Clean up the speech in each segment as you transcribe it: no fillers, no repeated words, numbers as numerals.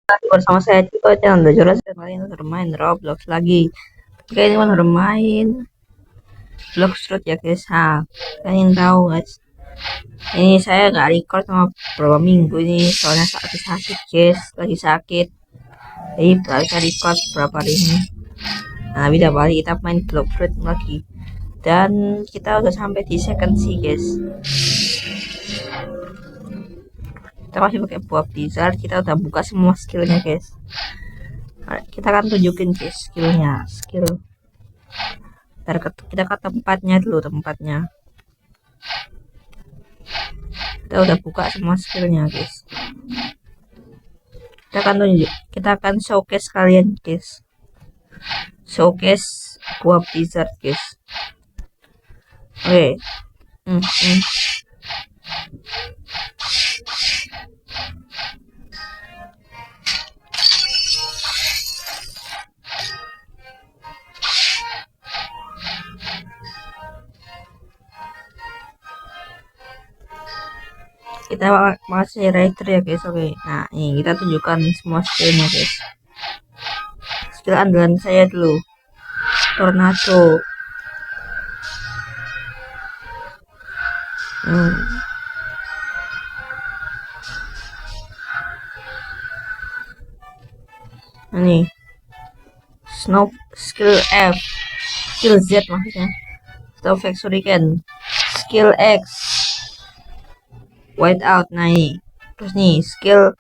Bersama saya Ciko channel The Jelas, dan kali ini bermain Roblox lagi. Oke, ini mau bermain Blox Fruit ya guys. Kalian tahu guys, ini saya nggak record sama beberapa minggu ini soalnya sakit guys, lagi sakit. Jadi baru saya record beberapa hari ini. Nah, beda balik kita main Blox Fruit lagi, dan kita udah sampai di second sea guys. Kita masih pakai buah blizzard, kita udah buka semua skillnya guys. Kita akan tunjukin guys skillnya, kita ke tempatnya dulu. Kita udah buka semua skillnya guys. Kita akan showcase kalian guys, showcase buah blizzard guys. Oke. Kita masih rider ya guys. Oke, nah ini kita tunjukkan semua skillnya guys. Skill andalan saya dulu, tornado. Ini snow, skill F, skill Z maksudnya Snow Shuriken, skill X, white out. Nah ini terus nih skill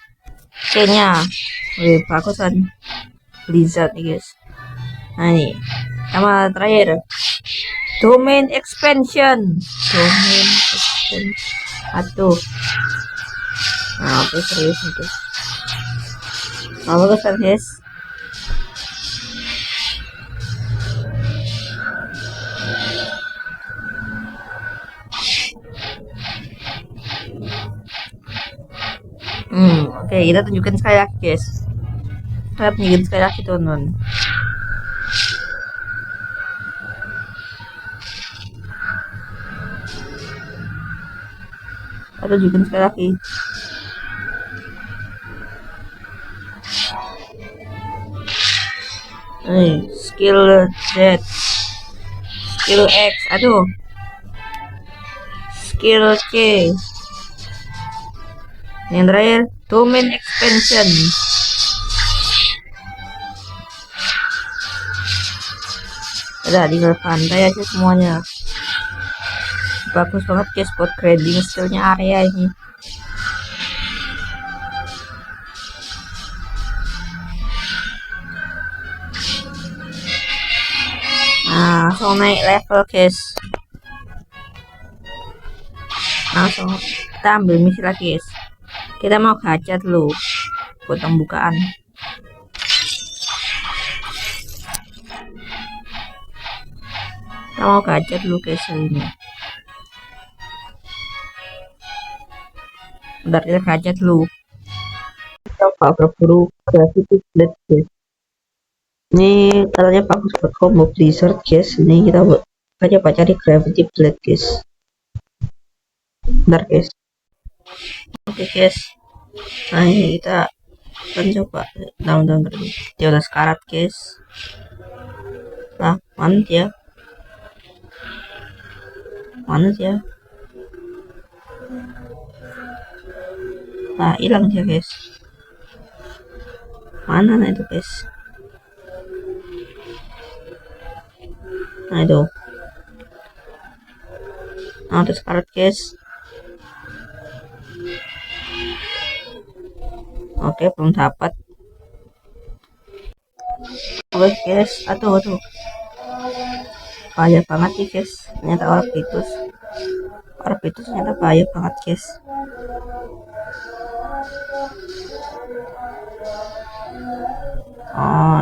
C nya bagusan blizzard nih guys. Nah ini sama terakhir domain expansion. Aduh, nah oke, serius itu bagus kan guys. Oke, kita tunjukin sekali lagi guys. Kita tunjukin sekali lagi teman-teman. Kita tunjukin sekali lagi. Skill Z, skill X, aduh, skill C, yang terakhir domain expansion. Udah tinggal pantai aja semuanya. Bagus banget guys buat grading skillnya area ini. Nah, langsung naik level guys. Langsung kita ambil misi lagi guys. Kita mau gacha dulu buat pembukaan. Kita mau gacha dulu guys ini. Bentar, kita gacha dulu. Coba berburu gravity blade guys. Ini katanya bagus buat combo blizzard guys. Ini kita coba cari gravity blade guys. Bentar guys. Oke guys, nah ini kita akan coba down dia udah sekarat guys. Lah, mana dia? Nah, hilang dia guys. Mana nah itu guys? Nah itu, nah udah sekarat guys. Oke, belum dapat. Oke guys, aduh, bahaya banget nih guys. Ternyata Orbitus ternyata bahaya banget guys. Oh,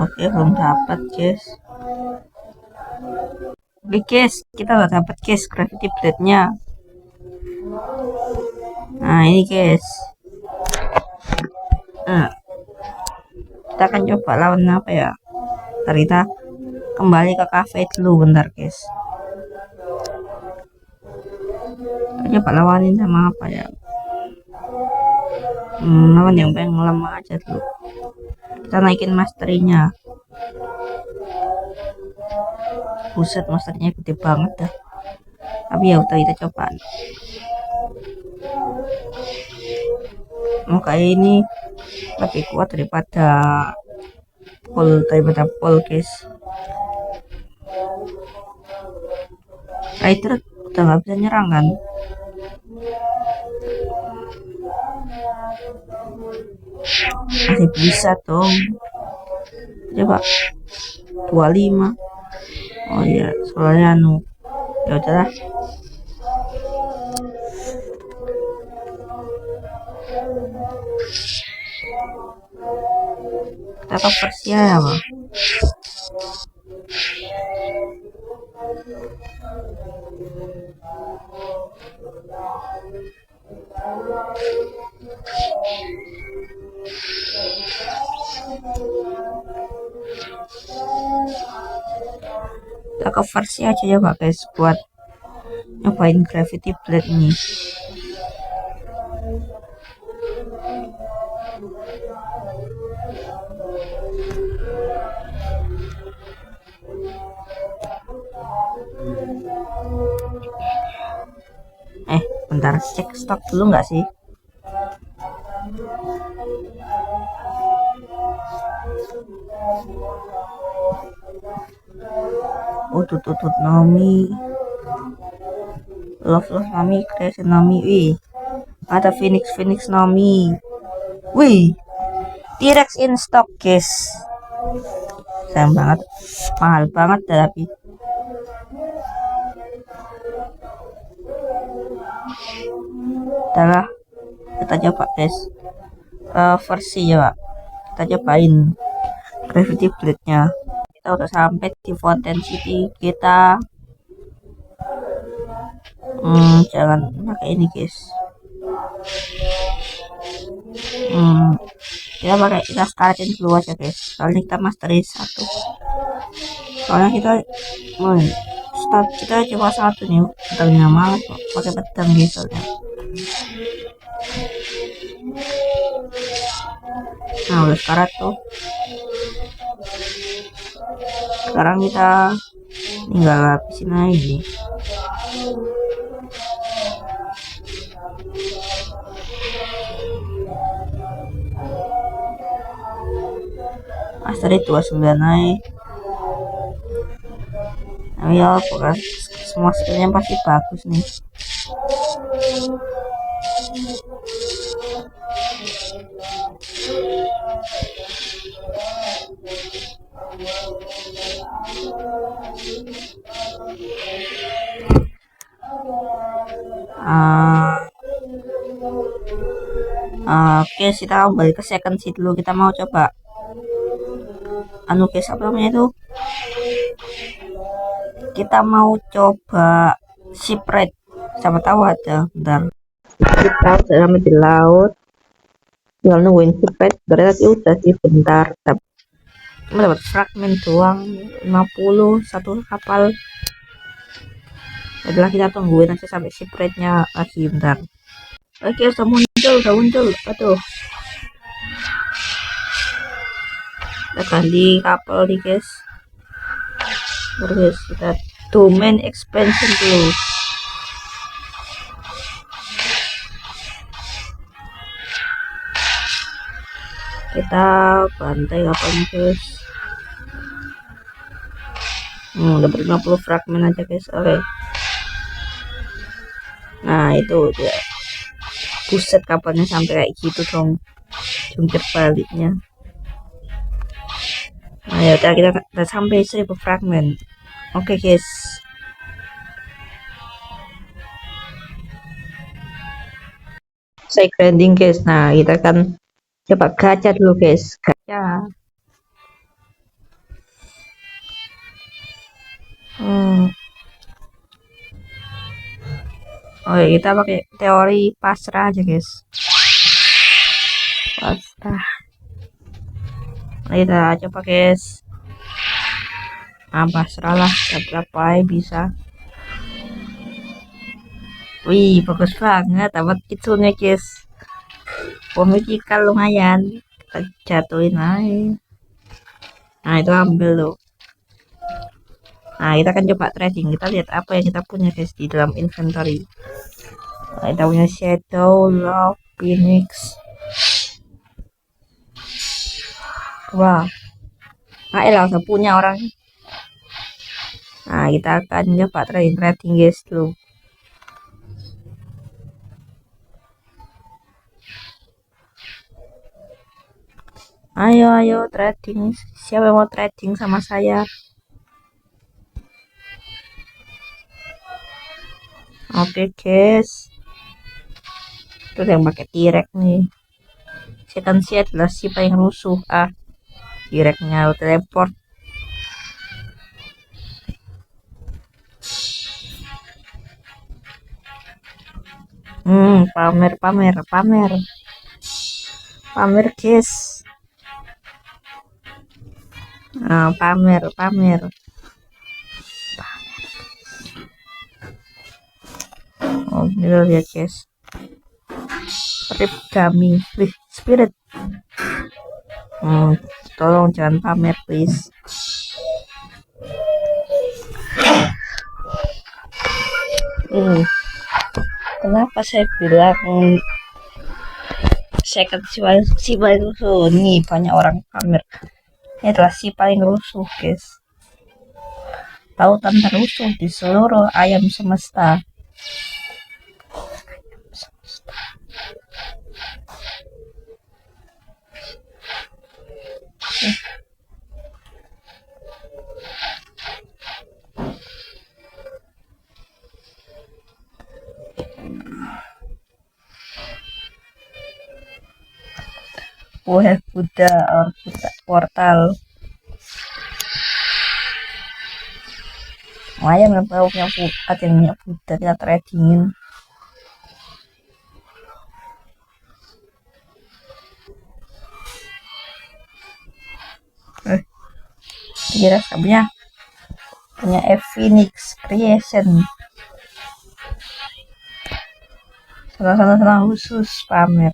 oke, belum dapat guys. Oke guys, kita udah dapat guys gravity blade nya. Nah ini guys, kita akan coba lawan apa ya. Kita kembali ke cafe dulu bentar guys. Kita coba lawanin sama apa ya. lawan yang pengen lemah aja dulu. Kita naikin masterynya. Buset, masternya gede banget dah. Tapi ya udah, kita coba. Kayak ini lebih kuat daripada Paul guys. Rider udah nggak bisa nyerang kan? Masih bisa dong. Coba 25. Oh iya, soalnya ya udahlah. Kita ke Persia ya bang. Kita ke versi aja ya pak guys, buat nyobain Gravity Blade ini. Bentar, cek stok dulu nggak sih? Oh, tutut Nomi, love Nomi, Creation Nomi. Wih, ada Phoenix Nomi. Wih, T-Rex in stock guys. Sayang banget, mahal banget tapi. Adalah kita coba guys, versi ya pak. Kita cobain Gravity Blade nya. Kita udah sampai di Fountain City. Kita jangan pakai ini guys. Kita startin dulu aja guys, soalnya kita mastery 1. Soalnya kita start kita cuma 1 nih, pedangnya malas pakai pedang gitu ya. Nah udah sekarang tuh, sekarang kita tinggal habisin aja nih. Mastery 29 aja. Nah, ya pokoknya semua skillnya pasti bagus nih. Oke, kita kembali ke second seat dulu. Kita mau coba guys, apa namanya itu, kita mau coba shipwreck, siapa tahu ada. Bentar, kita udah sampai di laut, tinggal nungguin shipwreck. Berarti udah sih, bentar, cuma dapat fragmen doang 50 satu kapal. Adalah kita tungguin aja sampai shipwrecknya lagi. Bentar. Oke, udah muncul. Aduh, kita ganti kapal nih guys. Terus kita domain expansion dulu. Kita bantai kapalnya guys. Dapat 50 fragmen aja guys. Oke. Nah itu ya, buset, kapalnya sampai kayak gitu dong, jungkir baliknya. Nah ya udah, kita udah sampai 1000 fragmen. Oke guys, saya grinding guys. Nah kita kan coba gacha dulu guys, gacha. Oh ya, kita pakai teori pasrah aja guys, pasrah. Nah, kita coba guys. Pasrah lah, berapa bisa. Wih, bagus banget, dapat kitsunya guys. Komik ikan lumayan, kita jatuhin aja. Nah itu ambil loh. Nah kita akan coba trading, kita lihat apa yang kita punya guys di dalam inventory. Nah, kita punya shadow, love, phoenix. Wah, nah langsung punya orang. Nah kita akan coba trading guys dulu. Ayo trading, siapa yang mau trading sama saya? Oke guys, itu yang pakai T-Rex nih. Second set adalah si paling rusuh. T-Rex-nya teleport. Pamer guys. Pamer. Oh, ini lihat guys. Rip dummy. Wih, spirit. Tolong jangan pamer please. Kenapa saya bilang second si paling rusuh? Nih banyak orang pamer. Ini adalah si paling rusuh guys. Tautan terusuh di seluruh ayam semesta. Buddha or Buddha portal. Lumayan kan tahu punya Buddha kita tradingin. Kira punya Phoenix Creation. Salah khusus pamer.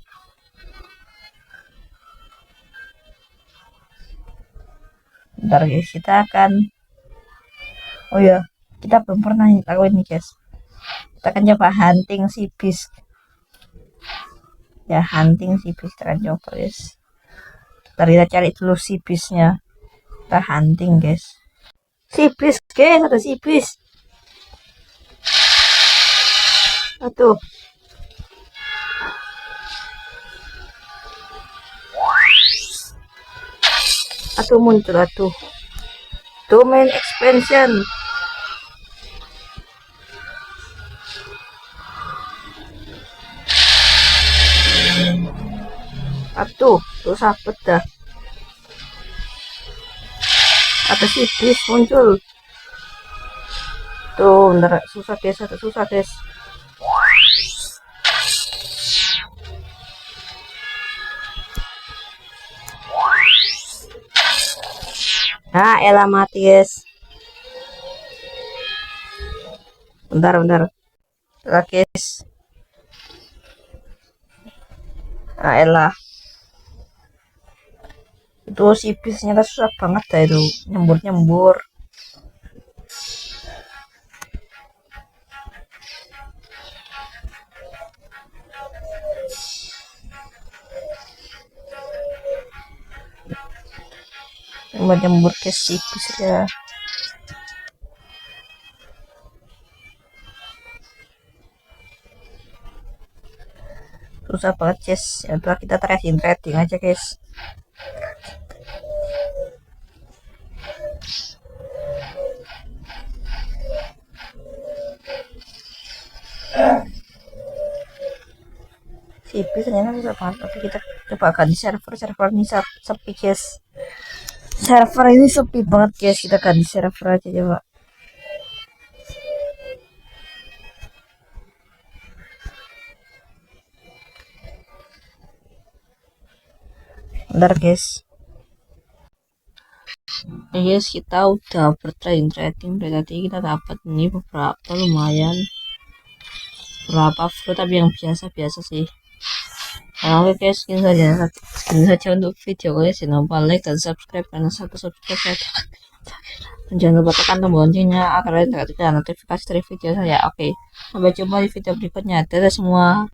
Bentar guys, kita akan kita belum pernah lakuin nih guys. Kita akan coba hunting si beast. Ya hunting si beast, kita akan coba guys. Ntar kita cari dulu si beastnya. Kita hunting guys. Si beast guys, ada si beast. Aduh. Muncul domain expansion. Terus apa dah? Ada si beast muncul. Bentar, susah guys. Elah mati guys. Bentar. Guys. Elah. Itu si bis ternyata susah banget dah itu. Nyembur. Nyembur ke si bis ya. Susah banget guys. Ya udah kita trading aja guys. Si ternyata susah banget, tapi kita coba ganti server ini sepi guys. Server ini sepi banget guys, kita ganti server aja coba. Bentar guys. Guys, kita udah bertrading dari tadi kita dapat ini beberapa lumayan. Berapa fruit tapi yang biasa sih. Nah, oke guys, sekian saja untuk video kali ini. Jangan lupa like dan subscribe, karena satu subscribe saya dapat. Dan jangan lupa tekan tombol loncengnya agar tidak notifikasi dari video saya. Oke, sampai jumpa di video berikutnya. Dadah semua.